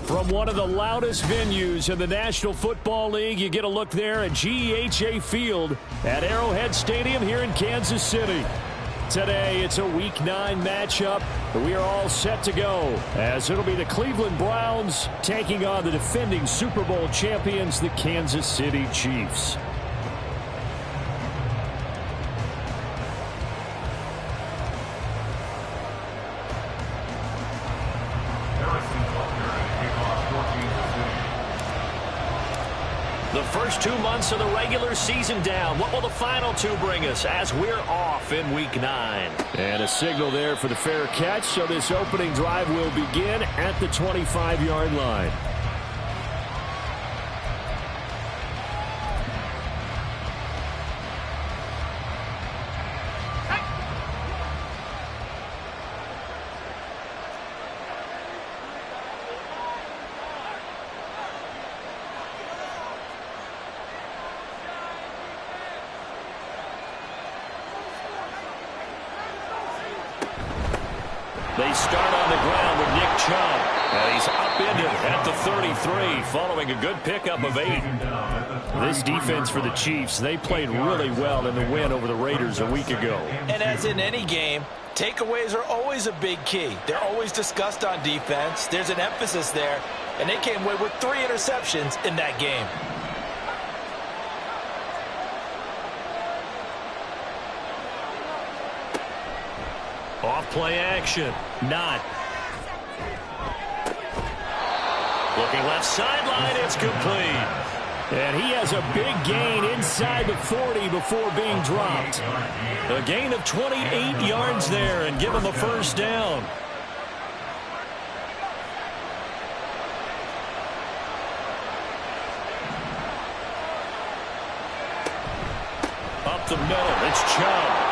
From one of the loudest venues in the National Football League, you get a look there at GEHA Field at Arrowhead Stadium here in Kansas City. Today, it's a Week 9 matchup. We are all set to go, as it'll be the Cleveland Browns taking on the defending Super Bowl champions, the Kansas City Chiefs. The first 2 months of the regular season down. What will the final 2 bring us as we're off in Week 9? And a signal there for the fair catch, so this opening drive will begin at the 25-yard line. They start on the ground with Nick Chubb. And he's upended at the 33 following a good pickup of 8. This defense for the Chiefs, they played really well in the win over the Raiders a week ago. And as in any game, takeaways are always a big key. They're always discussed on defense. There's an emphasis there. And they came away with 3 interceptions in that game. Off play action. Not. Looking left sideline. It's complete. And he has a big gain inside the 40 before being dropped. A gain of 28 yards there and give him a first down. Up the middle. It's Chubb.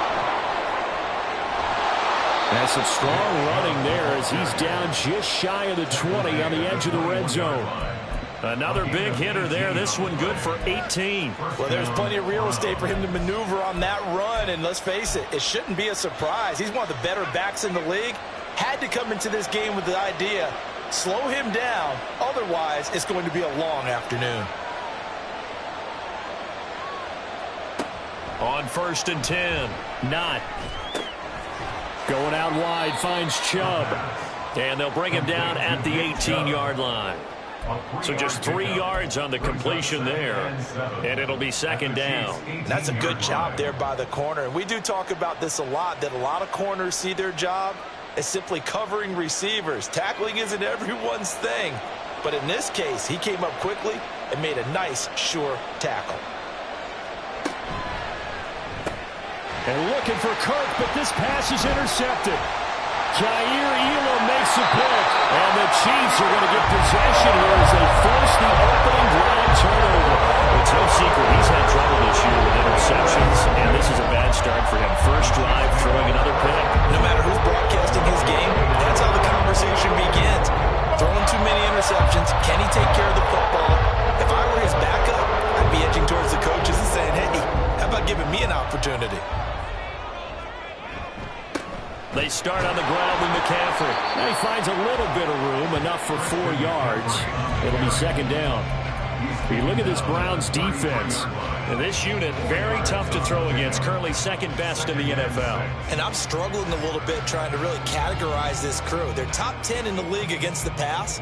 And some strong running there as he's down just shy of the 20 on the edge of the red zone. Another big hitter there. This one good for 18. Well, there's plenty of real estate for him to maneuver on that run. And let's face it, it shouldn't be a surprise. He's one of the better backs in the league. Had to come into this game with the idea, slow him down. Otherwise, it's going to be a long afternoon. On 1st and 10. Not. Going out wide, finds Chubb. And they'll bring him down at the 18-yard line. So just 3 yards on the completion there. And it'll be 2nd down. That's a good job there by the corner. And we do talk about this a lot, that a lot of corners see their job as simply covering receivers. Tackling isn't everyone's thing. But in this case, he came up quickly and made a nice, sure tackle. And looking for Kirk, but this pass is intercepted. Jair Elam makes a pick. And the Chiefs are going to get possession here as they force the opening drive turnover. It's no secret he's had trouble this year with interceptions, and this is a bad start for him. First drive, throwing another pick. No matter who's broadcasting his game, that's how the conversation begins. Throwing too many interceptions. Can he take care of the football? If I were his backup, I'd be edging towards the coaches and saying, hey, how about giving me an opportunity? They start on the ground with McCaffrey. Now he finds a little bit of room, enough for 4 yards. It'll be 2nd down. You look at this Browns defense. And this unit, very tough to throw against, currently 2nd best in the NFL. And I'm struggling a little bit trying to really categorize this crew. They're top 10 in the league against the pass,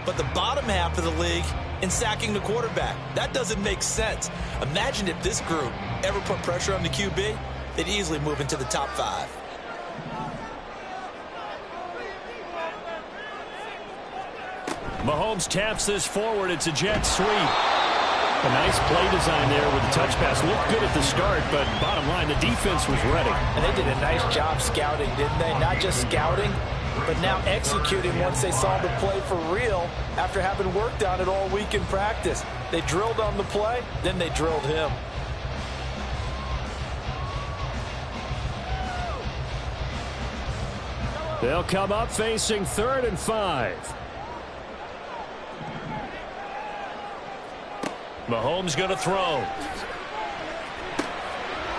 but the bottom half of the league in sacking the quarterback. That doesn't make sense. Imagine if this group ever put pressure on the QB, they'd easily move into the top 5. Mahomes taps this forward. It's a jet sweep. A nice play design there with the touch pass. Looked good at the start, but bottom line, the defense was ready. And they did a nice job scouting, didn't they? Not just scouting, but now executing once they saw the play for real after having worked on it all week in practice. They drilled on the play, then they drilled him. They'll come up facing 3rd and 5. Mahomes going to throw.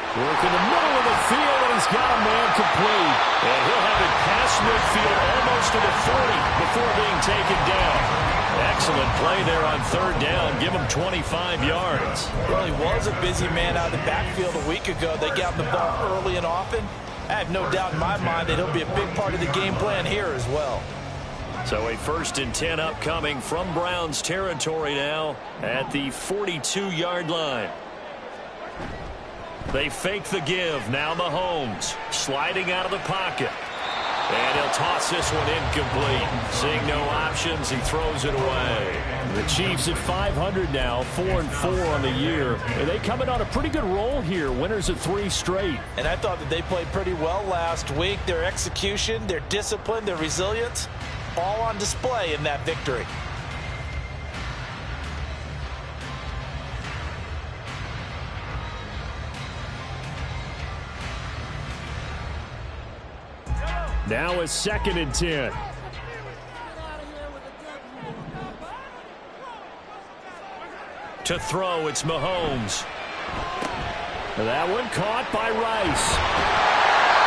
Working the middle of the field, and he's got a man complete. And he'll have it past midfield almost to the 40 before being taken down. Excellent play there on 3rd down. Give him 25 yards. Well, he was a busy man out of the backfield a week ago. They got him the ball early and often. I have no doubt in my mind that he'll be a big part of the game plan here as well. So a 1st and 10 upcoming from Browns territory now at the 42-yard line. They fake the give. Now Mahomes sliding out of the pocket. And he'll toss this one incomplete. Seeing no options, he throws it away. The Chiefs at 500 now, 4-4 on the year. And they coming on a pretty good roll here. Winners of 3 straight. And I thought that they played pretty well last week. Their execution, their discipline, their resilience, all on display in that victory. Now a 2nd and 10. To throw, it's Mahomes. That one caught by Rice.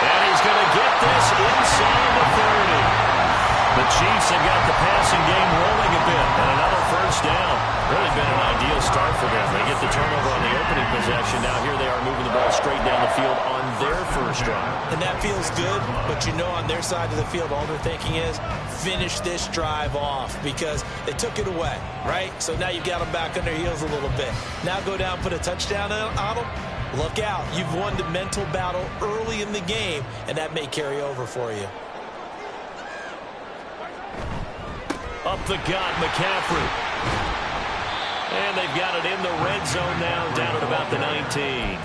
And he's going to get this inside the 30. The Chiefs have got the passing game rolling a bit. And another 1st down. Really been an ideal start for them. They get the turnover on the opening possession. Now here they are moving the ball straight down the field on their 1st drive. And that feels good, but you know on their side of the field, all they're thinking is finish this drive off because they took it away, right? So now you've got them back on their heels a little bit. Now go down, put a touchdown on them. Look out. You've won the mental battle early in the game, and that may carry over for you. Up the gut, McCaffrey. And they've got it in the red zone now, down at about the 19.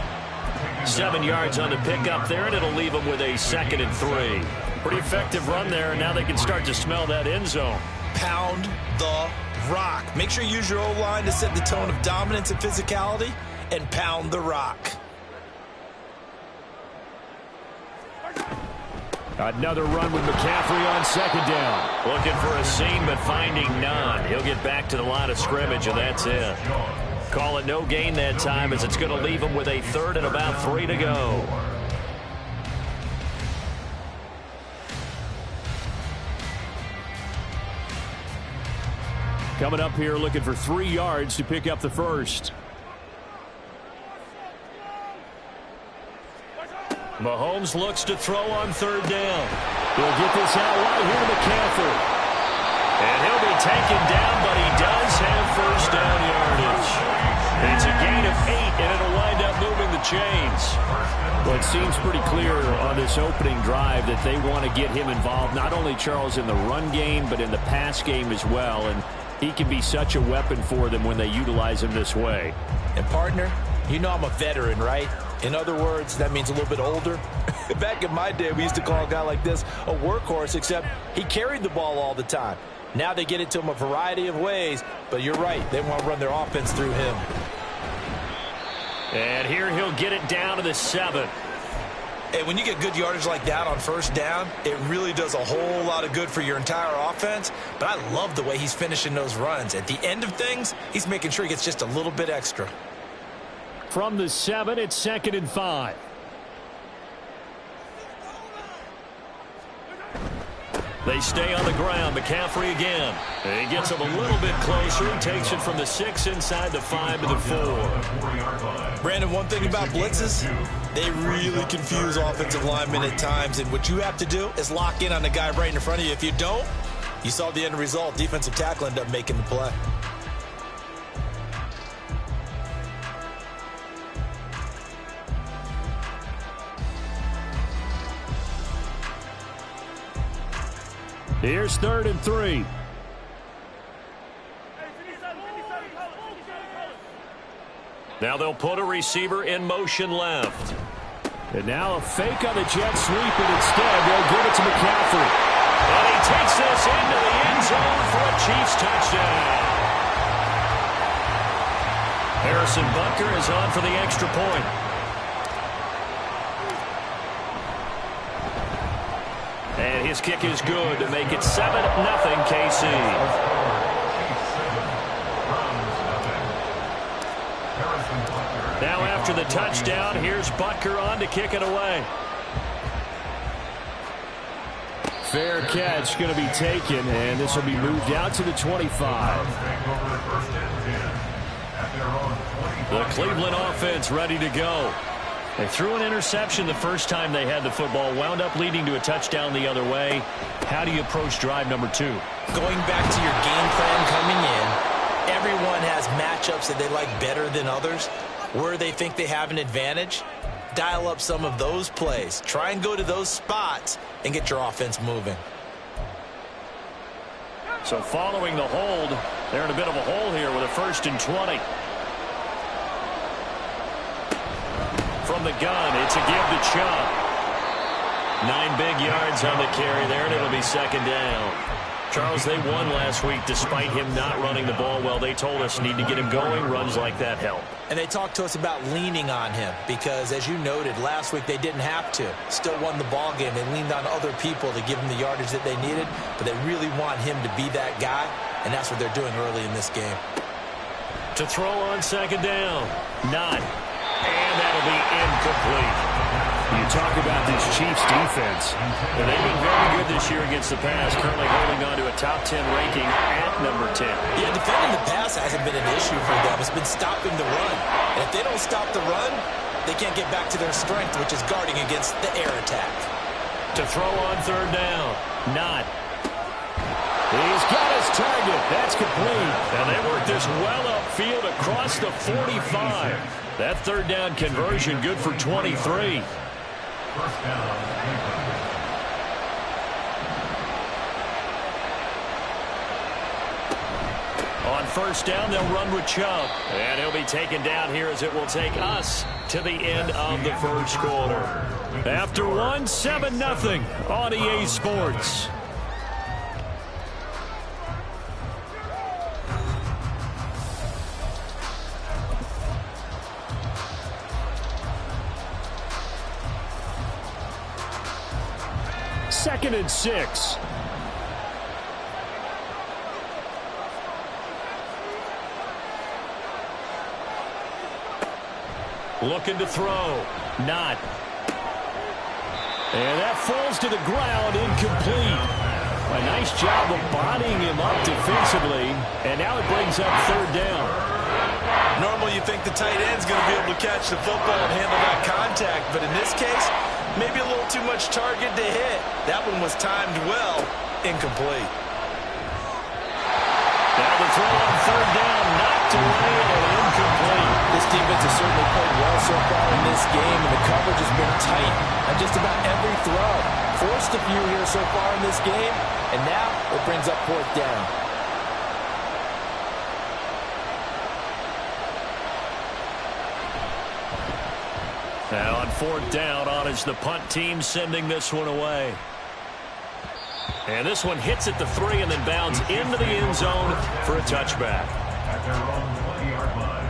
7 yards on the pickup there, and it'll leave them with a 2nd and 3. Pretty effective run there, and now they can start to smell that end zone. Pound the rock. Make sure you use your O-line to set the tone of dominance and physicality, and pound the rock. Another run with McCaffrey on 2nd down. Looking for a seam, but finding none. He'll get back to the line of scrimmage, and that's it. Call it no gain that time, as it's going to leave him with a 3rd and about 3 to go. Coming up here looking for 3 yards to pick up the 1st. Mahomes looks to throw on 3rd down. He'll get this out right here to McCaffrey. And he'll be taken down, but he does have 1st down yardage. It's a gain of 8, and it'll wind up moving the chains. Well, it seems pretty clear on this opening drive that they want to get him involved, not only, Charles, in the run game, but in the pass game as well. And he can be such a weapon for them when they utilize him this way. And, partner, you know I'm a veteran, right? In other words, that means a little bit older. Back in my day, we used to call a guy like this a workhorse, except he carried the ball all the time. Now they get it to him a variety of ways, but you're right. They want to run their offense through him. And here he'll get it down to the 7. And when you get good yardage like that on 1st down, it really does a whole lot of good for your entire offense. But I love the way he's finishing those runs. At the end of things, he's making sure he gets just a little bit extra. From the 7, it's 2nd and 5. They stay on the ground. McCaffrey again. And he gets him a little bit closer. He takes it from the 6 inside the 5 to the 4. Brandon, one thing about blitzes, they really confuse offensive linemen at times. And what you have to do is lock in on the guy right in front of you. If you don't, you saw the end result. Defensive tackle ended up making the play. Here's 3rd and 3. Now they'll put a receiver in motion left. And now a fake on the jet sweep, and instead they'll give it to McCaffrey. And he takes this into the end zone for a Chiefs touchdown. Harrison Butker is on for the extra point. And his kick is good to make it 7-0 KC. Now after the touchdown, here's Butker on to kick it away. Fair catch going to be taken, and this will be moved out to the 25. The Cleveland offense ready to go. They threw an interception the first time they had the football, wound up leading to a touchdown the other way. How do you approach drive number 2? Going back to your game plan coming in, everyone has matchups that they like better than others. Where they think they have an advantage, dial up some of those plays. Try and go to those spots and get your offense moving. So following the hold, they're in a bit of a hole here with a 1st and 20. From the gun, it's a give to Chubb. 9 big yards on the carry there, and it'll be 2nd down. Charles, they won last week despite him not running the ball well. They told us need to get him going. Runs like that help. And they talked to us about leaning on him because, as you noted, last week they didn't have to. Still won the ball game. They leaned on other people to give him the yardage that they needed, but they really want him to be that guy, and that's what they're doing early in this game. To throw on 2nd down. Not. And that'll be incomplete. You talk about this Chiefs defense. And they've been very good this year against the pass, currently holding on to a top 10 ranking at number 10. Yeah, defending the pass hasn't been an issue for them. It's been stopping the run. And if they don't stop the run, they can't get back to their strength, which is guarding against the air attack. To throw on 3rd down. Not. He's got his target. That's complete. And they work this well upfield across the 45. That 3rd down conversion good for 23. On 1st down, they'll run with Chubb. And he'll be taken down here as it will take us to the end of the 1st quarter. After 1, 7-0 on EA Sports. Second and 6. Looking to throw. Not. And that falls to the ground, incomplete. A nice job of bodying him up defensively. And now it brings up 3rd down. Normally you think the tight end's going to be able to catch the football and handle that contact. But in this case, maybe a little too much target to hit. That one was timed well. Incomplete. Now the throw on 3rd down, knocked away and incomplete. This defense has certainly played well so far in this game, and the coverage has been tight on just about every throw. Forced a few here so far in this game, and now it brings up 4th down. Now on 4th down, on is the punt team sending this one away. And this one hits at the 3 and then bounds into the end zone for a touchback. At their own 20-yard line.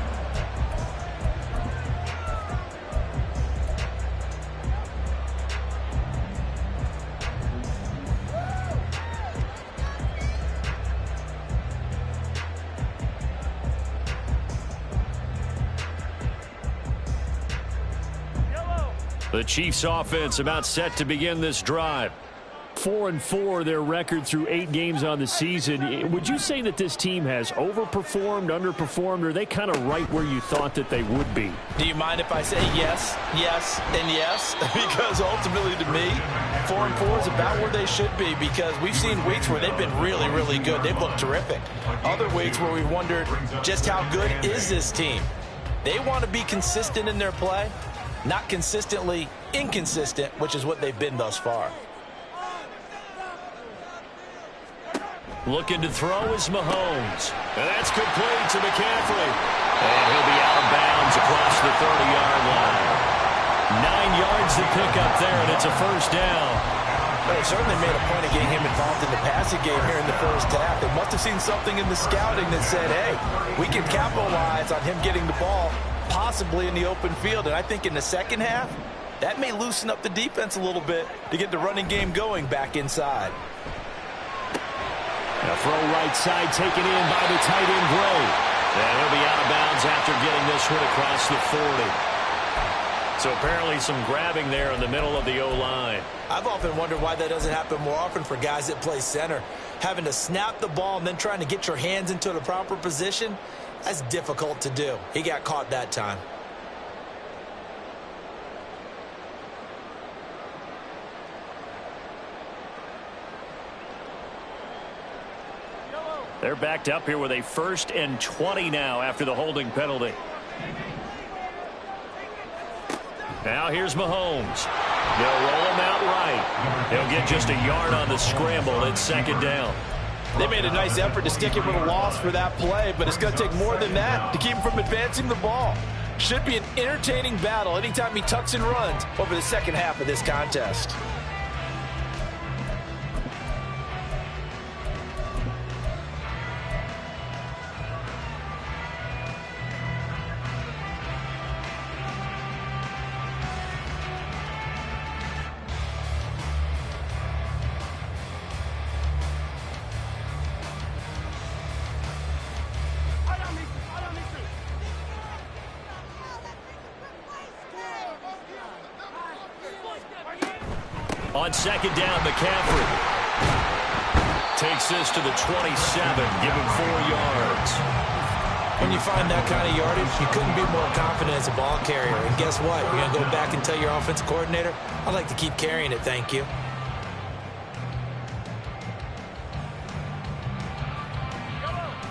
The Chiefs offense about set to begin this drive. 4-4 their record through 8 games on the season. Would you say that this team has overperformed, underperformed, or are they kind of right where you thought that they would be? Do you mind if I say yes, yes, and yes? Because ultimately to me, 4-4 is about where they should be, because we've seen weeks where they've been really, really good. They've looked terrific. Other weeks where we've wondered just how good is this team. They want to be consistent in their play, not consistently inconsistent, which is what they've been thus far. Looking to throw is Mahomes. And that's complete to McCaffrey. And he'll be out of bounds across the 30-yard line. 9 yards to pick up there, and it's a 1st down. They certainly made a point of getting him involved in the passing game here in the first half. They must have seen something in the scouting that said, hey, we can capitalize on him getting the ball, possibly in the open field. And I think in the second half, That may loosen up the defense a little bit to get the running game going back inside. A throw right side taken in by the tight end Gray. And he'll be out of bounds after getting this one across the 40. So apparently some grabbing there in the middle of the O-line. I've often wondered why that doesn't happen more often for guys that play center. Having to snap the ball and then trying to get your hands into the proper position, that's difficult to do. He got caught that time. They're backed up here with a 1st and 20 now after the holding penalty. Now here's Mahomes. They'll roll him out right. He'll get just a yard on the scramble and 2nd down. They made a nice effort to stick him with a loss for that play, but it's going to take more than that to keep him from advancing the ball. Should be an entertaining battle anytime he tucks and runs over the second half of this contest. On 2nd down, McCaffrey takes this to the 27, give him 4 yards. When you find that kind of yardage, you couldn't be more confident as a ball carrier. And guess what? You're going to go back and tell your offensive coordinator, I'd like to keep carrying it, thank you.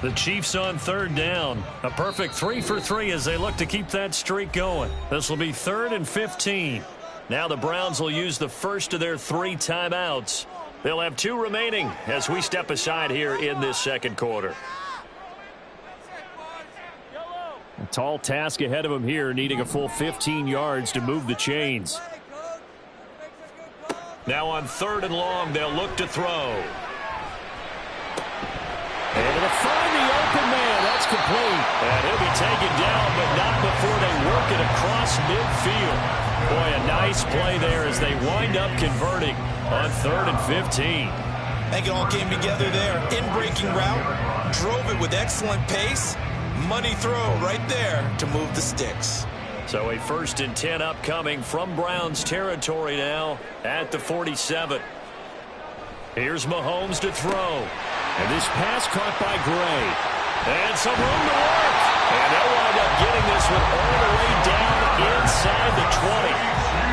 The Chiefs on 3rd down. A perfect 3 for 3 as they look to keep that streak going. This will be 3rd and 15. Now the Browns will use the first of their 3 timeouts. They'll have 2 remaining as we step aside here in this 2nd quarter. A tall task ahead of him here, needing a full 15 yards to move the chains. Now on 3rd and long, they'll look to throw. And to find the open man, that's complete. And he'll be taken down, but not before they work it across midfield. Boy, a nice play there as they wind up converting on 3rd and 15. I think it all came together there. In-breaking route, drove it with excellent pace. Money throw right there to move the sticks. So a 1st and 10 upcoming from Browns territory now at the 47. Here's Mahomes to throw. And this pass caught by Gray. And some room to work. And they'll wind up getting this one all the way down inside the 20.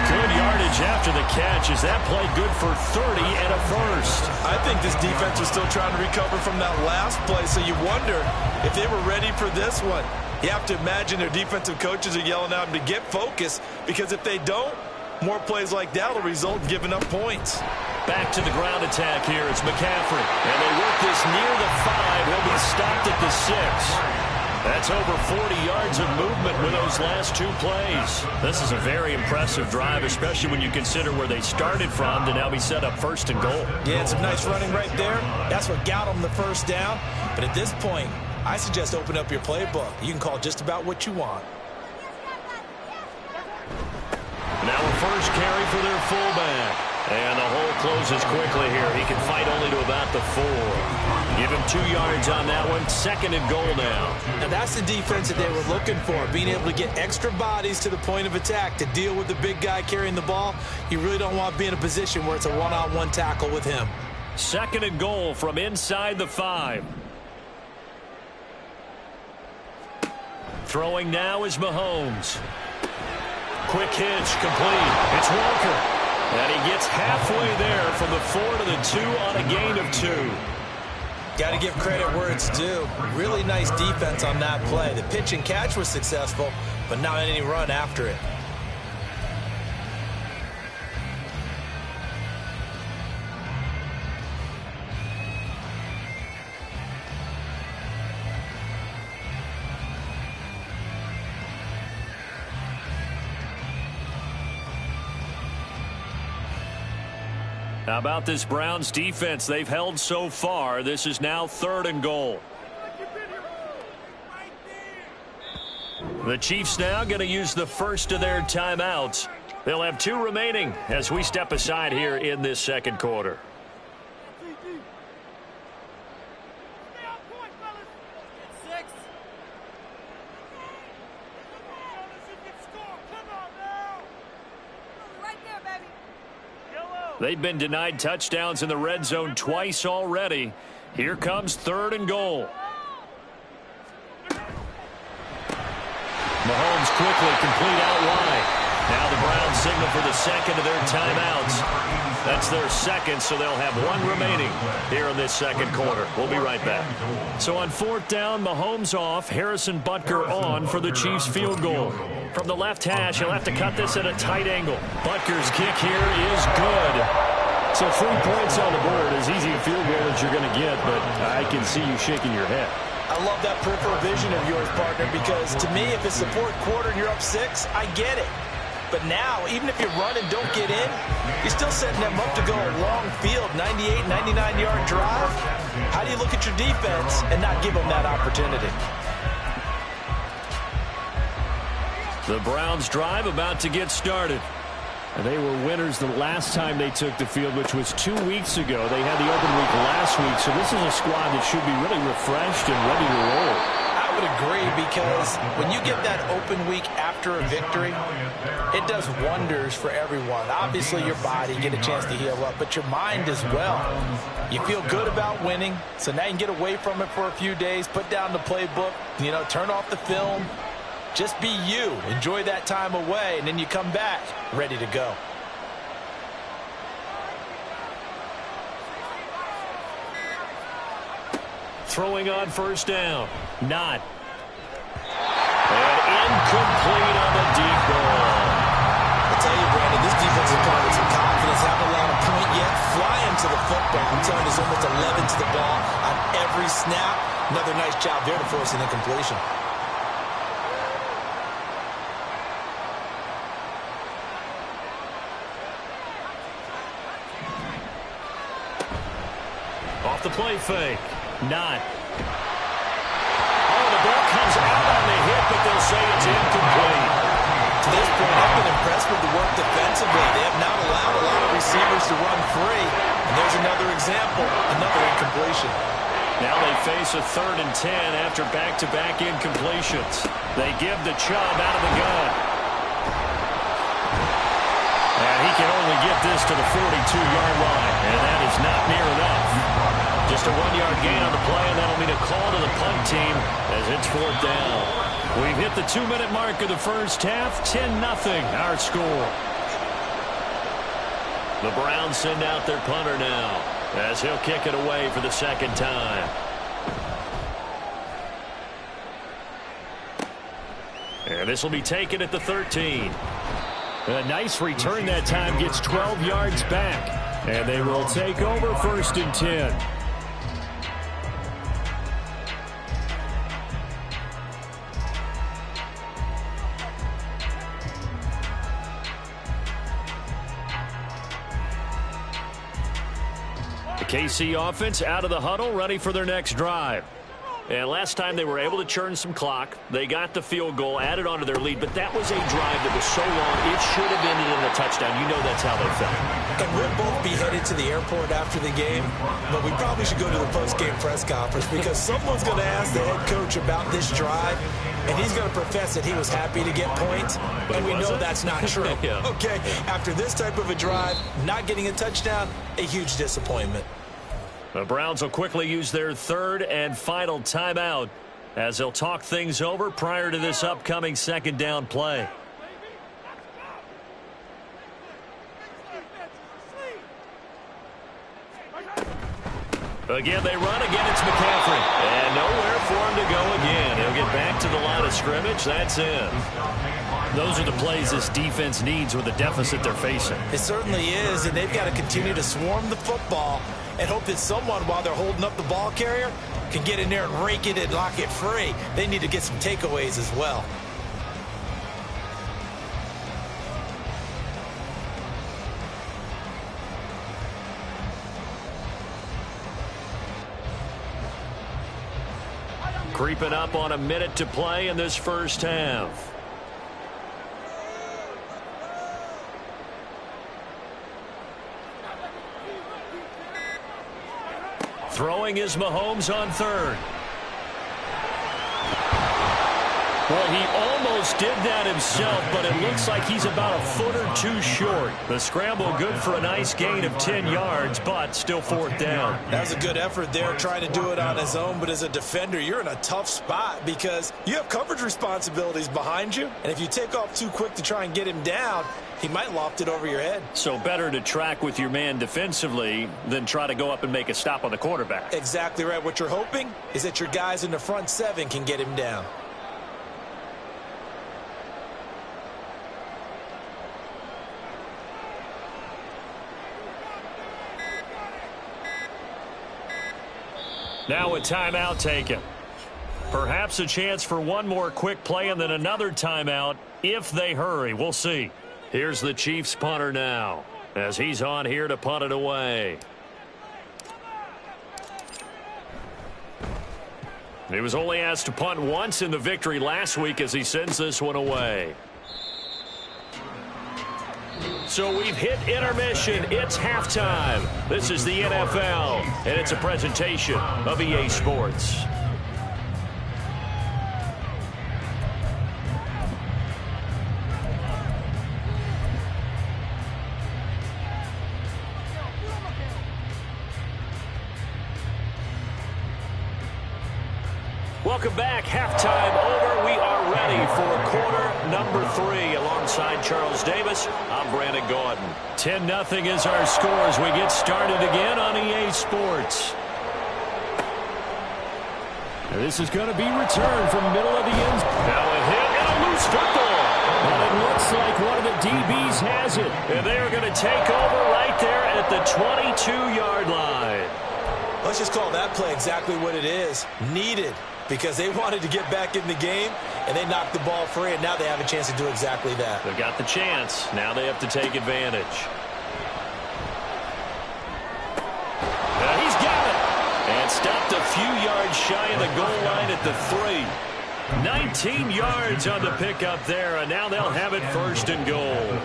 Good yardage after the catch. Is that play good for 30 and a 1st? I think this defense was still trying to recover from that last play, so you wonder if they were ready for this one. You have to imagine their defensive coaches are yelling at them to get focused, because if they don't, more plays like that will result in giving up points. Back to the ground attack here. It's McCaffrey. And they work this near the 5. He'll be stopped at the 6. That's over 40 yards of movement with those last 2 plays. This is a very impressive drive, especially when you consider where they started from to now be set up 1st and goal. Yeah, it's some nice running right there. That's what got them the 1st down. But at this point, I suggest open up your playbook. You can call just about what you want. Now a 1st carry for their fullback. And the hole closes quickly here. He can fight only to about the 4. Give him 2 yards on that one. 2nd and goal now. And that's the defense that they were looking for, being able to get extra bodies to the point of attack to deal with the big guy carrying the ball. You really don't want to be in a position where it's a one-on-one tackle with him. 2nd and goal from inside the 5. Throwing now is Mahomes. Quick hitch, complete. It's Walker. And he gets halfway there from the 4 to the 2 on a gain of 2. Got to give credit where it's due. Really nice defense on that play. The pitch and catch was successful, but not any run after it. How about this Browns defense they've held so far? This is now 3rd and goal. The Chiefs now going to use the first of their timeouts They'll have 2 remaining as we step aside here in this second quarter. They've been denied touchdowns in the red zone twice already. Here comes 3rd and goal. Mahomes quickly complete out wide. Now the Browns signal for the second of their timeouts. That's their second, so they'll have 1 remaining here in this second quarter. We'll be right back. So on 4th down, Mahomes off, Harrison Butker on for the Chiefs field goal. From the left hash, he'll have to cut this at a tight angle. Butker's kick here is good. So 3 points on the board, as easy a field goal as you're going to get, but I can see you shaking your head. I love that peripheral vision of yours, partner, because to me, if it's the 4th quarter and you're up 6, I get it. But now, even if you run and don't get in, you're still setting them up to go a long field, 98, 99-yard drive. How do you look at your defense and not give them that opportunity? The Browns drive about to get started. They were winners the last time they took the field, which was 2 weeks ago. They had the open week last week, so this is a squad that should be really refreshed and ready to roll. I would agree, because when you get that open week after a victory, it does wonders for everyone. Obviously, your body, get a chance to heal up, but your mind as well. You feel good about winning, so now you can get away from it for a few days, put down the playbook, turn off the film. Just be you. Enjoy that time away, and then you come back ready to go. Throwing on 1st down. Not. And incomplete on the deep ball. I tell you, Brandon, this defense is playing with some confidence. Haven't allowed a point yet. Flying to the football. I'm telling you, there's almost 11 to the ball on every snap. Another nice job there to force an incompletion. Off the play fake. Not. Oh, the ball comes out on the hit, but they'll say it's incomplete. To this point, I've been impressed with the work defensively. They have not allowed a lot of receivers to run free. And there's another example, another incompletion. Now they face a 3rd and 10 after back-to-back incompletions. They give the Chubb out of the gun. And he can only get this to the 42-yard line, and that is not near enough. Just a 1-yard gain on the play, and that'll mean a call to the punt team as it's 4th down. We've hit the 2-minute mark of the first half. 10-0 our score. The Browns send out their punter now as he'll kick it away for the second time. And this will be taken at the 13. A nice return that time, gets 12 yards back. And they will take over 1st and 10. The KC offense out of the huddle, ready for their next drive. And last time they were able to churn some clock. They got the field goal, added on to their lead, but that was a drive that was so long, it should have ended in a touchdown. You know that's how they felt. And we'll both be headed to the airport after the game, but we probably should go to the post-game press conference, because someone's going to ask the head coach about this drive, and he's going to profess that he was happy to get points, and we know that's not true. Yeah. Okay, after this type of a drive, not getting a touchdown, a huge disappointment. The Browns will quickly use their 3rd and final timeout as they'll talk things over prior to this upcoming 2nd down play. Again, they run. Again, it's McCaffrey. And nowhere for him to go again. He'll get back to the line of scrimmage. That's it. Those are the plays this defense needs with the deficit they're facing. It certainly is, and they've got to continue to swarm the football and hope that someone, while they're holding up the ball carrier, can get in there and rake it and lock it free. They need to get some takeaways as well. Creeping up on a minute to play in this first half. Throwing is Mahomes on third. Well, he almost did that himself, but it looks like he's about a foot or two short. The scramble good for a nice gain of 10 yards, but still fourth down. That was a good effort there, trying to do it on his own, but as a defender, you're in a tough spot because you have coverage responsibilities behind you, and if you take off too quick to try and get him down, he might loft it over your head. So better to track with your man defensively than try to go up and make a stop on the quarterback. Exactly right. What you're hoping is that your guys in the front seven can get him down. Now a timeout taken. Perhaps a chance for one more quick play and then another timeout if they hurry. We'll see. Here's the Chiefs punter now as he's on here to punt it away. He was only asked to punt once in the victory last week as he sends this one away. So we've hit intermission. It's halftime. This is the NFL, and it's a presentation of EA Sports. Welcome back. Halftime over. We are ready for quarter number 3. Alongside Charles Davis, I'm Brandon Gordon. 10-0 is our score as we get started again on EA Sports. This is going to be returned from the middle of the end. Now a hit and a loose football. And it looks like one of the DBs has it. And they are going to take over right there at the 22-yard line. Let's just call that play exactly what it is. Needed. Because they wanted to get back in the game, and they knocked the ball free, and now they have a chance to do exactly that. They've got the chance. Now they have to take advantage. And he's got it. And stopped a few yards shy of the goal line at the 3. 19 yards on the pickup there, and now they'll have it first and goal.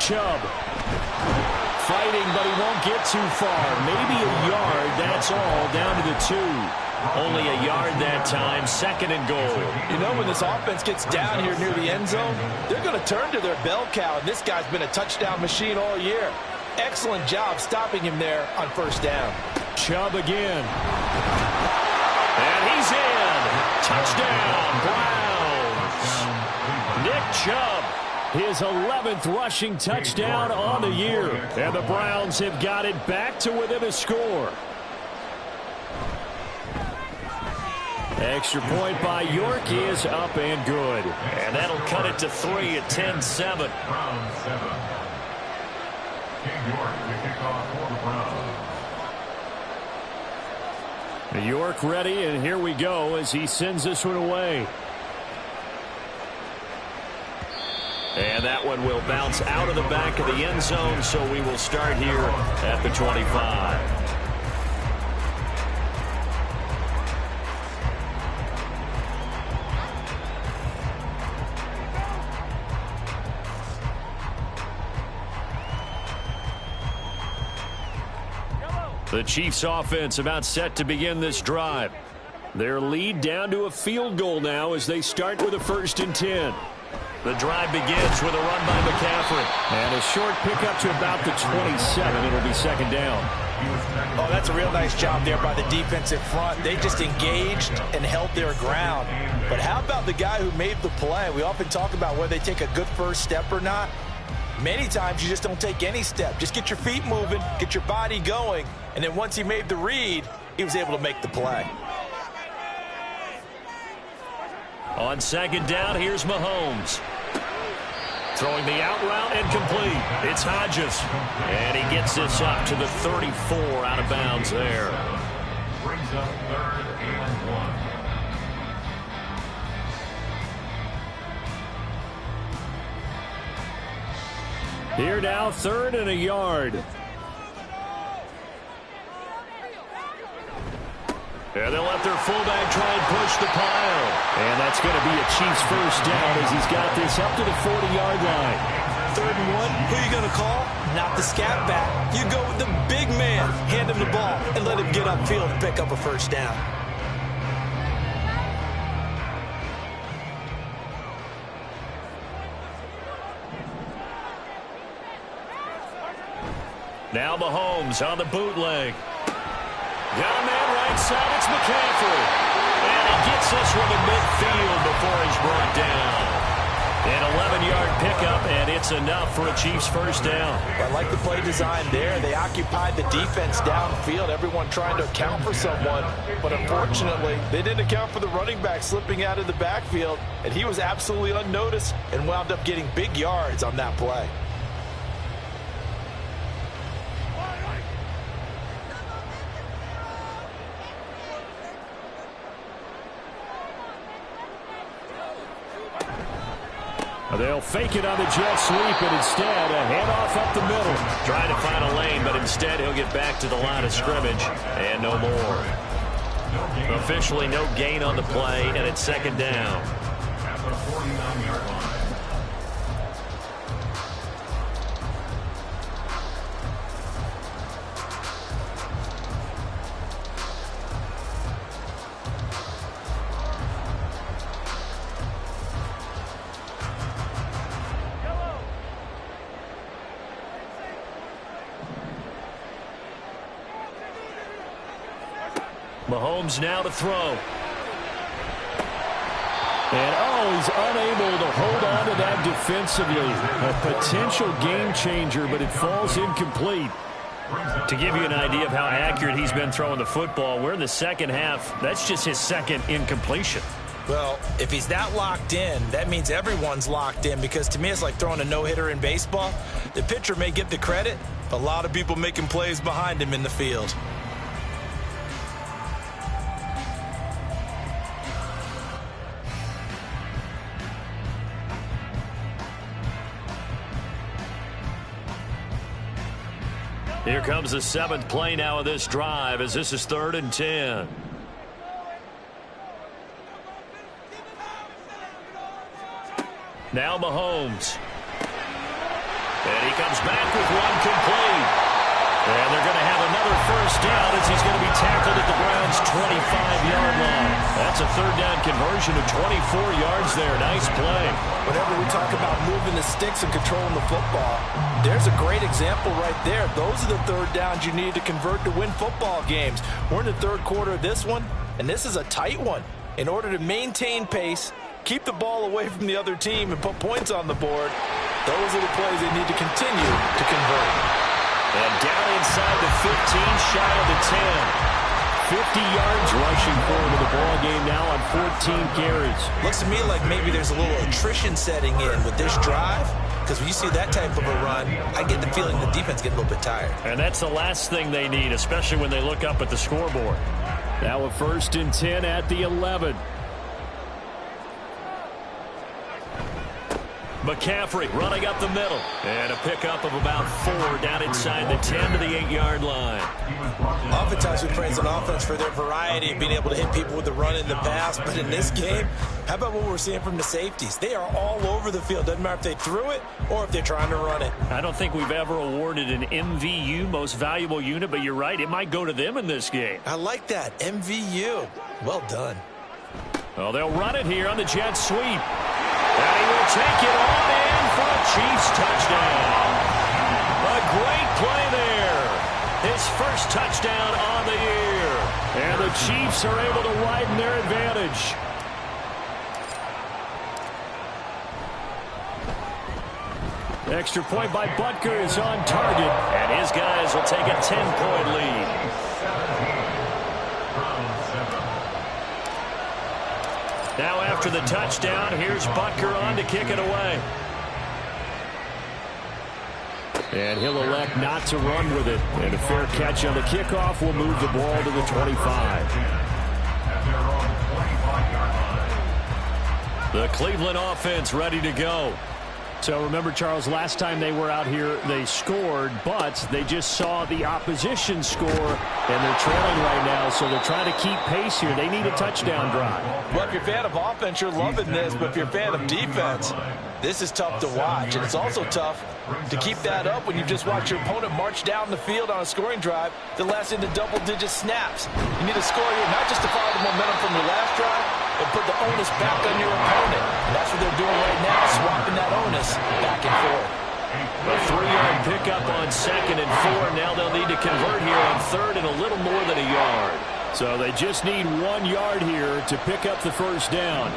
Chubb fighting, but he won't get too far. Maybe a yard, that's all, down to the 2. Only a yard that time, second and goal. You know, when this offense gets down here near the end zone, they're going to turn to their bell cow, and this guy's been a touchdown machine all year. Excellent job stopping him there on first down. Chubb again. And he's in. Touchdown, Browns. Nick Chubb. His 11th rushing touchdown on the year. And the Browns have got it back to within a score. Extra point by York is up and good. And that'll cut it to 3 at 10-7. York ready, and here we go as he sends this one away. And that one will bounce out of the back of the end zone, so we will start here at the 25. The Chiefs offense about set to begin this drive. Their lead down to a field goal now as they start with a 1st and 10. The drive begins with a run by McCaffrey. And a short pickup to about the 27. It'll be second down. Oh, that's a real nice job there by the defensive front. They just engaged and held their ground. But how about the guy who made the play? We often talk about whether they take a good first step or not. Many times you just don't take any step. Just get your feet moving, get your body going, and then once he made the read, he was able to make the play. On second down, here's Mahomes. Throwing the out route and complete. It's Hodges. And he gets this up to the 34 out of bounds there. Brings up 3rd and 1. Here now, 3rd and a yard. And they'll let their fullback try and push the pile. And that's going to be a Chiefs first down as he's got this up to the 40-yard line. 3rd and 1, who are you going to call? Not the scat back. You go with the big man. Hand him the ball and let him get upfield and pick up a first down. Now Mahomes on the bootleg. Got a man right side. It's McCaffrey. And he gets this one to midfield before he's brought down. An 11-yard pickup, and it's enough for a Chiefs first down. I like the play design there. They occupied the defense downfield, everyone trying to account for someone. But unfortunately, they didn't account for the running back slipping out of the backfield, and he was absolutely unnoticed and wound up getting big yards on that play. They'll fake it on the jet sweep, and instead a handoff up the middle. Trying to find a lane, but instead he'll get back to the line of scrimmage, and no more. Officially no gain on the play, and it's 2nd down. At the 49-yard line. Mahomes now to throw. And, he's unable to hold on to that defensively. A potential game changer, but it falls incomplete. To give you an idea of how accurate he's been throwing the football, we're in the second half. That's just his 2nd incompletion. Well, if he's that locked in, that means everyone's locked in, because to me it's like throwing a no-hitter in baseball. The pitcher may get the credit, but a lot of people making plays behind him in the field. Here comes the 7th play now of this drive, as this is 3rd and 10. Now Mahomes. And he comes back with one complete. And they're going to have another first down as he's going to be tackled at the Browns' 25-yard line. That's a 3rd down conversion of 24 yards there. Nice play. Whenever we talk about moving the sticks and controlling the football, there's a great example right there. Those are the 3rd downs you need to convert to win football games. We're in the 3rd quarter of this one, and this is a tight one. In order to maintain pace, keep the ball away from the other team, and put points on the board, those are the plays they need to continue to convert. And down inside the 15, shy of the 10. 50 yards rushing forward to the ball game now on 14 carries. Looks to me like maybe there's a little attrition setting in with this drive, because when you see that type of a run, I get the feeling the defense get a little bit tired. And that's the last thing they need, especially when they look up at the scoreboard. Now a 1st and 10 at the 11. McCaffrey running up the middle. And a pickup of about 4 down inside the 10 to the 8-yard line. Oftentimes we praise an offense for their variety of being able to hit people with the run in the pass. But in this game, how about what we're seeing from the safeties? They are all over the field. Doesn't matter if they threw it or if they're trying to run it. I don't think we've ever awarded an MVU, most valuable unit, but you're right. It might go to them in this game. I like that. MVU. Well done. Well, they'll run it here on the jet sweep. And he will take it on in for a Chiefs touchdown. A great play there. His first touchdown on the year. And the Chiefs are able to widen their advantage. Extra point by Butker is on target. And his guys will take a 10-point lead. Now after the touchdown, here's Butker on to kick it away. And he'll elect not to run with it. And a fair catch on the kickoff will move the ball to the 25. The Cleveland offense ready to go. So remember, Charles, last time they were out here, they scored, but they just saw the opposition score, and they're trailing right now, so they're trying to keep pace here. They need a touchdown drive. Well, if you're a fan of offense, you're loving this, but if you're a fan of defense, this is tough to watch, and it's also tough to keep that up when you just watch your opponent march down the field on a scoring drive that lasts into double-digit snaps. You need to score here, not just to follow the momentum from your last drive, but put the onus back on your opponent. And that's what they're doing right now, swapping that onus back and forth. A 3-yard pickup on 2nd and 4. Now they'll need to convert here on 3rd and a little more than a yard. So they just need 1 yard here to pick up the first down.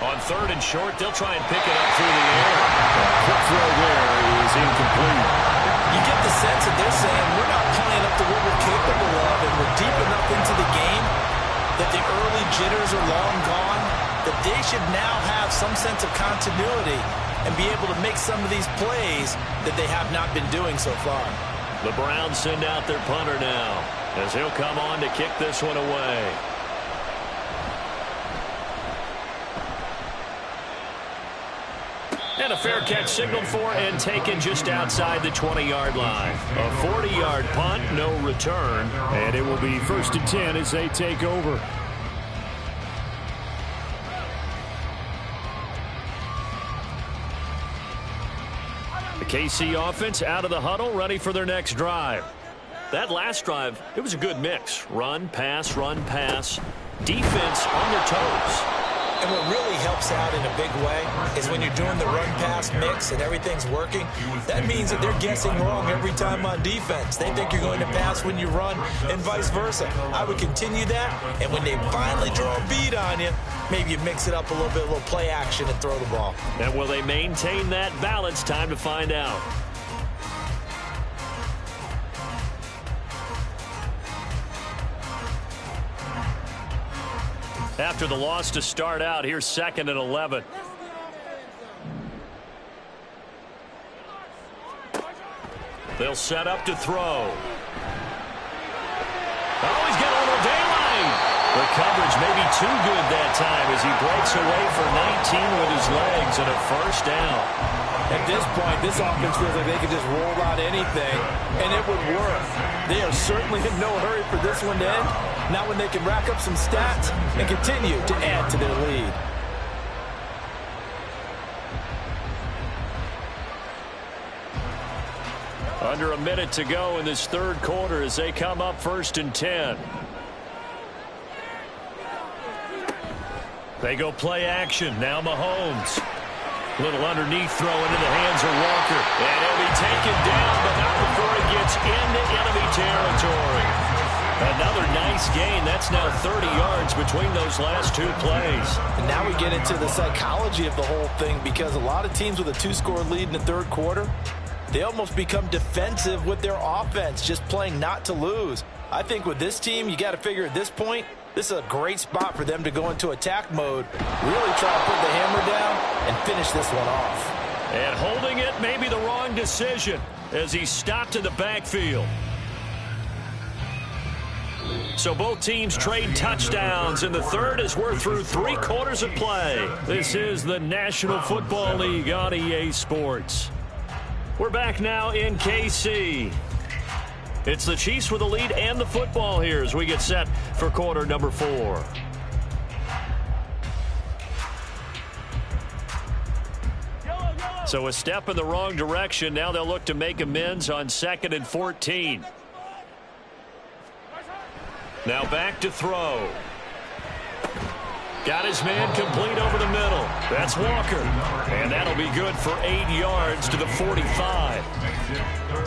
On 3rd and short, they'll try and pick it up through the air. Quick throw there is incomplete. You get the sense that they're saying we're not playing up to what we're capable of, and we're deep enough into the game that the early jitters are long gone, that they should now have some sense of continuity and be able to make some of these plays that they have not been doing so far. The Browns send out their punter now as he'll come on to kick this one away. And a fair catch signaled for and taken just outside the 20-yard line. A 40-yard punt, no return, and it will be 1st and 10 as they take over. The KC offense out of the huddle, ready for their next drive. That last drive, it was a good mix. Run, pass, defense on their toes. And what really helps out in a big way is when you're doing the run-pass mix and everything's working, that means that they're guessing wrong every time on defense. They think you're going to pass when you run and vice versa. I would continue that, and when they finally draw a beat on you, maybe you mix it up a little bit, a little play action and throw the ball. And will they maintain that balance? Time to find out. After the loss to start out, here's 2nd and 11. They'll set up to throw. Oh, he's got a little daylight. The coverage may be too good that time as he breaks away for 19 with his legs and a first down. At this point, this offense feels like they can just roll out anything, and it would work. They are certainly in no hurry for this one to end. Not when they can rack up some stats and continue to add to their lead. Under a minute to go in this 3rd quarter as they come up 1st and 10. They go play action. Now Mahomes. Little underneath throw into the hands of Walker. And he'll be taken down, but not before he gets into enemy territory. Another nice gain. That's now 30 yards between those last 2 plays. And now we get into the psychology of the whole thing, because a lot of teams with a 2-score lead in the 3rd quarter, they almost become defensive with their offense, just playing not to lose. I think with this team, you got to figure at this point, this is a great spot for them to go into attack mode, really try to put the hammer down and finish this one off. And holding it may be the wrong decision as he stopped in the backfield. So both teams trade touchdowns in the 3rd as we're through 3 quarters of play. This is the National Football League on EA Sports. We're back now in KC. It's the Chiefs with the lead and the football here as we get set for quarter number 4. So a step in the wrong direction. Now they'll look to make amends on 2nd and 14. Now back to throw. Got his man complete over the middle. That's Walker. And that'll be good for 8 yards to the 45.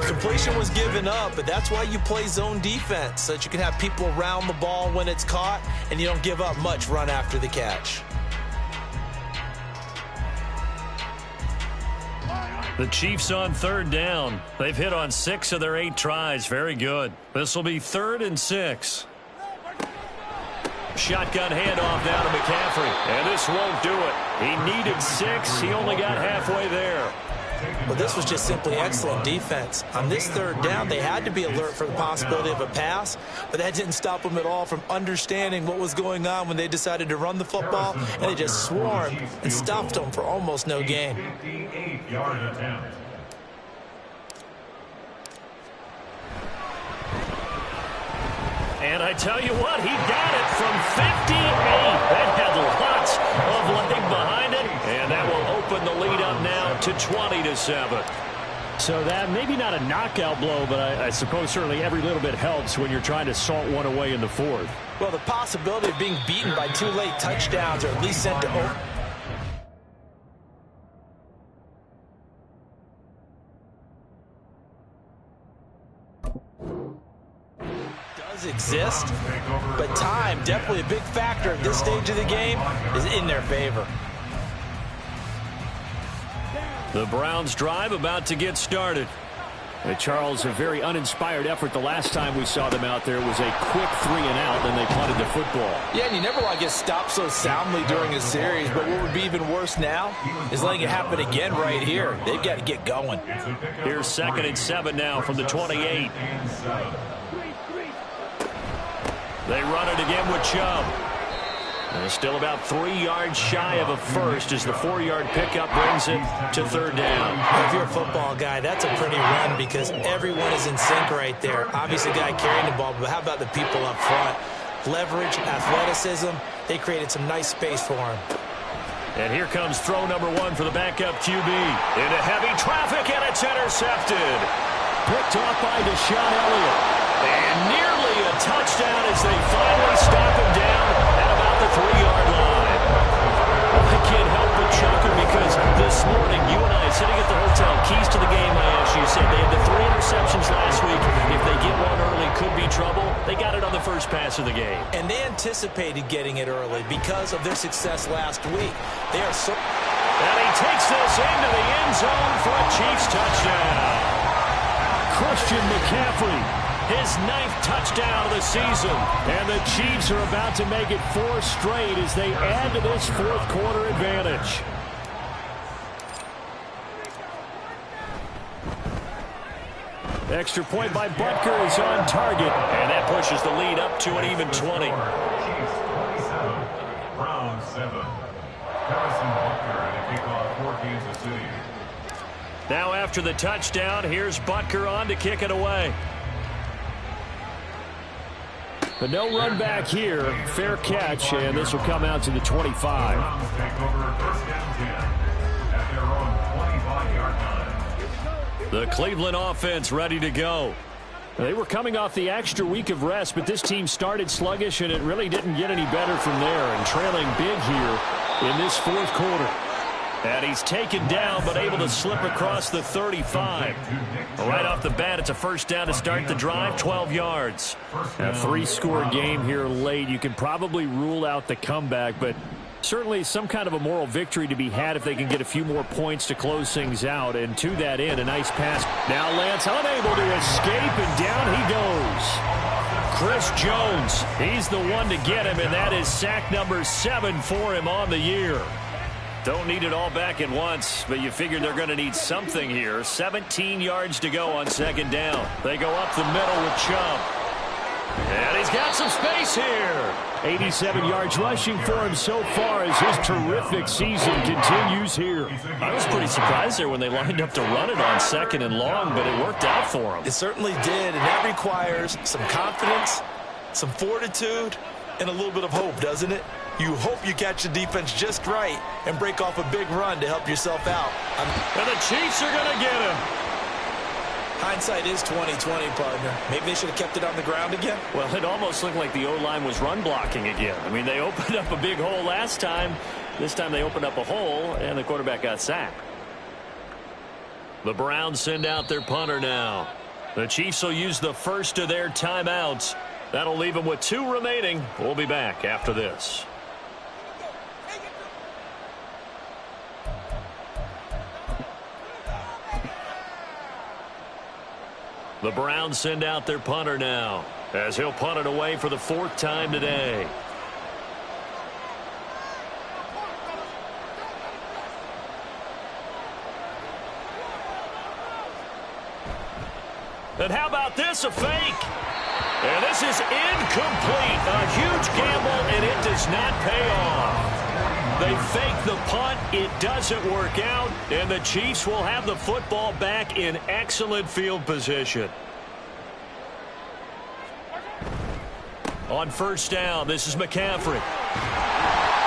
Completion was given up, but that's why you play zone defense, so that you can have people around the ball when it's caught, and you don't give up much run after the catch. The Chiefs on 3rd down. They've hit on 6 of their 8 tries. Very good. This will be 3rd and 6. Shotgun handoff down to McCaffrey. And this won't do it. He needed 6. He only got halfway there. Well, this was just simply excellent defense. On this third down, they had to be alert for the possibility of a pass, but that didn't stop them at all from understanding what was going on when they decided to run the football, and they just swarmed and stuffed them for almost no gain. 58-yard attempt. And I tell you what, he got it from 58. That had lots of leg behind it, and that will open the lead up now to 20-7. So that maybe not a knockout blow, but I suppose certainly every little bit helps when you're trying to salt one away in the fourth. Well, the possibility of being beaten by 2 late touchdowns or at least sent to over. Exist, but time, definitely a big factor at this stage of the game, is in their favor. The Browns drive about to get started. Charles, a very uninspired effort the last time we saw them out there. It was a quick 3 and out, then they punted the football. Yeah, and you never want to get stopped so soundly during a series, but what would be even worse now is letting it happen again right here. They've got to get going. Here's 2nd and 7 now from the 28. They run it again with Chubb. And still about 3 yards shy of a first as the 4-yard pickup brings it to 3rd down. If you're a football guy, that's a pretty run because everyone is in sync right there. Obviously, the guy carrying the ball, but how about the people up front? Leverage, athleticism, they created some nice space for him. And here comes throw number 1 for the backup QB. Into heavy traffic, and it's intercepted. Picked off by Deshaun Elliott. And nearly a touchdown as they finally stop him down at about the 3-yard line. I can't help but chuckle because this morning you and I sitting at the hotel, keys to the game, I asked you, said they had the 3 interceptions last week. If they get one early, could be trouble. They got it on the first pass of the game. And they anticipated getting it early because of their success last week. They are so... And he takes this into the end zone for a Chiefs touchdown. Christian McCaffrey. His 9th touchdown of the season. And the Chiefs are about to make it 4 straight as they add to this 4th quarter advantage. Extra point by Butker is on target. And that pushes the lead up to an even 20. Chiefs 27, Browns 7. Harrison Butker at a kickoff for Kansas City. Now after the touchdown, here's Butker on to kick it away. But no run back here. Fair catch, and this will come out to the 25. Browns take over 1st down 10 at their own 25-yard line. The Cleveland offense ready to go. They were coming off the extra week of rest, but this team started sluggish, and it really didn't get any better from there, and trailing big here in this 4th quarter. And he's taken down, but able to slip across the 35. Right off the bat, it's a 1st down to start the drive, 12 yards. A 3-score game here late. You can probably rule out the comeback, but certainly some kind of a moral victory to be had if they can get a few more points to close things out. And to that end, a nice pass. Now Lance unable to escape, and down he goes. Chris Jones, he's the one to get him, and that is sack number 7 for him on the year. Don't need it all back at once, but you figure they're going to need something here. 17 yards to go on 2nd down. They go up the middle with Chubb. And he's got some space here. 87 yards rushing for him so far as his terrific season continues here. I was pretty surprised there when they lined up to run it on 2nd and long, but it worked out for him. It certainly did, and that requires some confidence, some fortitude, and a little bit of hope, doesn't it? You hope you catch the defense just right and break off a big run to help yourself out. And the Chiefs are going to get him. Hindsight is 20/20, partner. Maybe they should have kept it on the ground again. Well, it almost looked like the O-line was run blocking again. I mean, they opened up a big hole last time. This time they opened up a hole, and the quarterback got sacked. The Browns send out their punter now. The Chiefs will use the first of their timeouts. That'll leave them with 2 remaining. We'll be back after this. The Browns send out their punter now as he'll punt it away for the 4th time today. And how about this, a fake? And this is incomplete. A huge gamble, and it does not pay off. They fake the punt. It doesn't work out, and the Chiefs will have the football back in excellent field position. On first down, this is McCaffrey.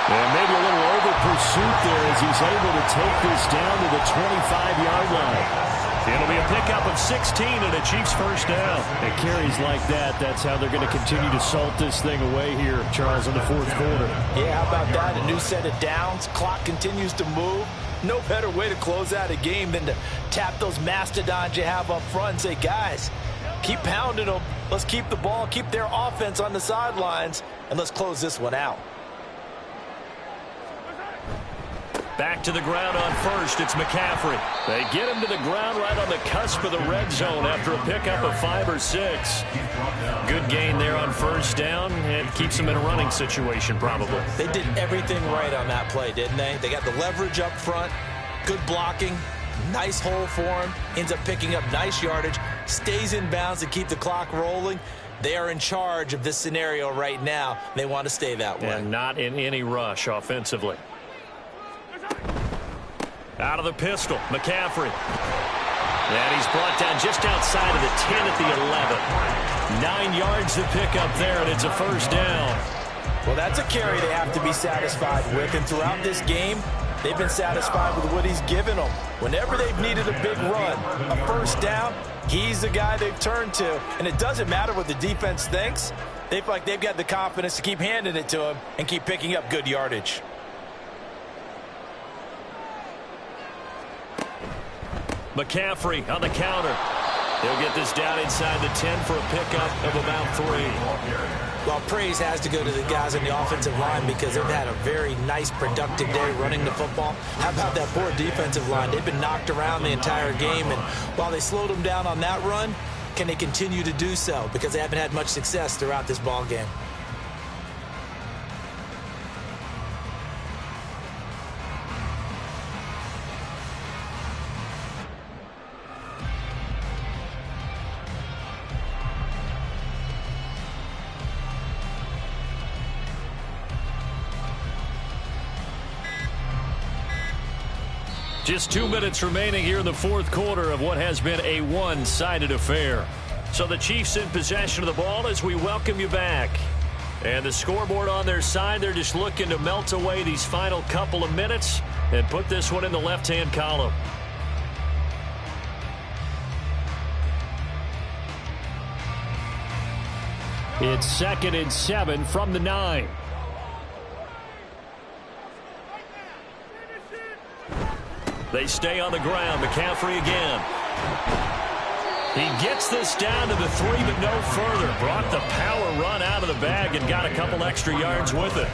And maybe a little over pursuit there as he's able to take this down to the 25-yard line. It'll be a pickup of 16 and a Chiefs first down. And carries like that, that's how they're going to continue to salt this thing away here, Charles, in the fourth quarter. Yeah, how about that? A new set of downs. Clock continues to move. No better way to close out a game than to tap those mastodons you have up front and say, guys, keep pounding them. Let's keep the ball, keep their offense on the sidelines, and let's close this one out. Back to the ground on first, it's McCaffrey. They get him to the ground right on the cusp of the red zone after a pickup of 5 or 6. Good gain there on first down, and keeps him in a running situation probably. They did everything right on that play, didn't they? They got the leverage up front, good blocking, nice hole for him, ends up picking up nice yardage, stays in bounds to keep the clock rolling. They are in charge of this scenario right now. They want to stay that way. And not in any rush offensively. Out of the pistol, McCaffrey. And he's brought down just outside of the 10 at the 11. 9 yards to pick up there, and it's a first down. Well, that's a carry they have to be satisfied with, and throughout this game, they've been satisfied with what he's given them. Whenever they've needed a big run, a first down, he's the guy they've turned to. And it doesn't matter what the defense thinks. They feel like they've got the confidence to keep handing it to him and keep picking up good yardage. McCaffrey on the counter. He'll get this down inside the 10 for a pickup of about 3. Well, praise has to go to the guys on the offensive line because they've had a very nice, productive day running the football. How about that poor defensive line? They've been knocked around the entire game, and while they slowed them down on that run, can they continue to do so? Because they haven't had much success throughout this ball game. Just 2 minutes remaining here in the fourth quarter of what has been a one-sided affair. So the Chiefs in possession of the ball as we welcome you back. And the scoreboard on their side, they're just looking to melt away these final couple of minutes and put this one in the left-hand column. It's 2nd and 7 from the 9. They stay on the ground. McCaffrey again. He gets this down to the 3, but no further. Brought the power run out of the bag and got a couple extra yards with it.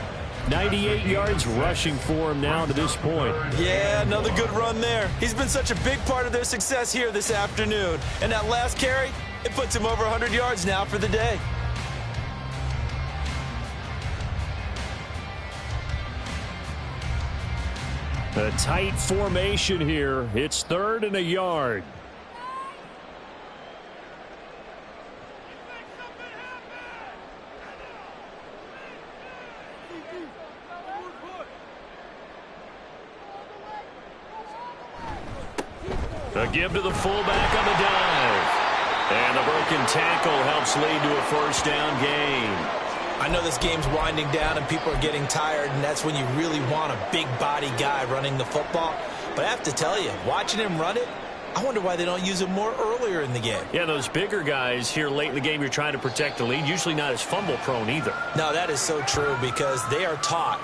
98 yards rushing for him now to this point. Yeah, another good run there. He's been such a big part of their success here this afternoon. And that last carry, it puts him over 100 yards now for the day. A tight formation here. It's 3rd and a yard. A give to the fullback on the dive. And the broken tackle helps lead to a first down gain. I know this game's winding down and people are getting tired, and that's when you really want a big body guy running the football. But I have to tell you, watching him run it, I wonder why they don't use him more earlier in the game. Yeah, those bigger guys here late in the game, you're trying to protect the lead, usually not as fumble prone either. No, that is so true because they are taught,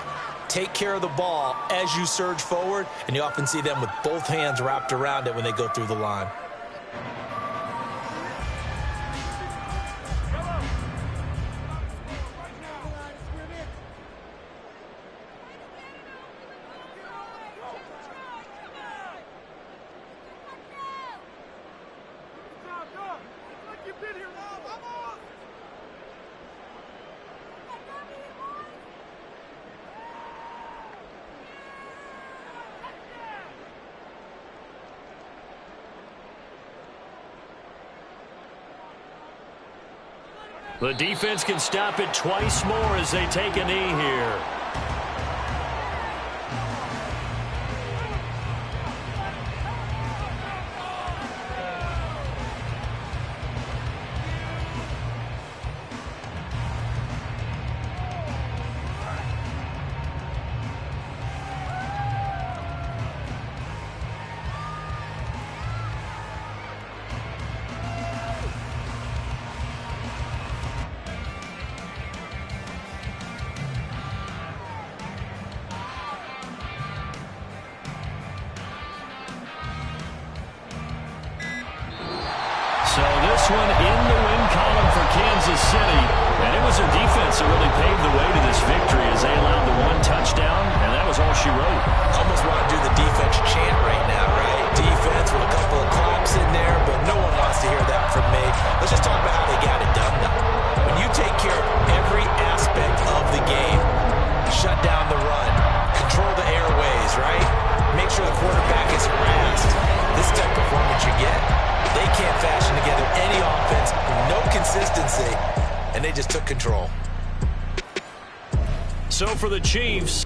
take care of the ball as you surge forward, and you often see them with both hands wrapped around it when they go through the line. The defense can stop it twice more as they take a knee here. So this one in the win column for Kansas City. And it was their defense that really paved the way to this victory as they allowed the one touchdown, and that was all she wrote. Almost want to do the defense chant right now, right? Defense with a couple of claps in there, but no one wants to hear that from me. Let's just talk about how they got it done, though. When you take care of every aspect of the game, shut down the run, control the airways, right? Make sure the quarterback is harassed. This type of performance you get. They can't fashion together any offense, no consistency, and they just took control. So for the Chiefs,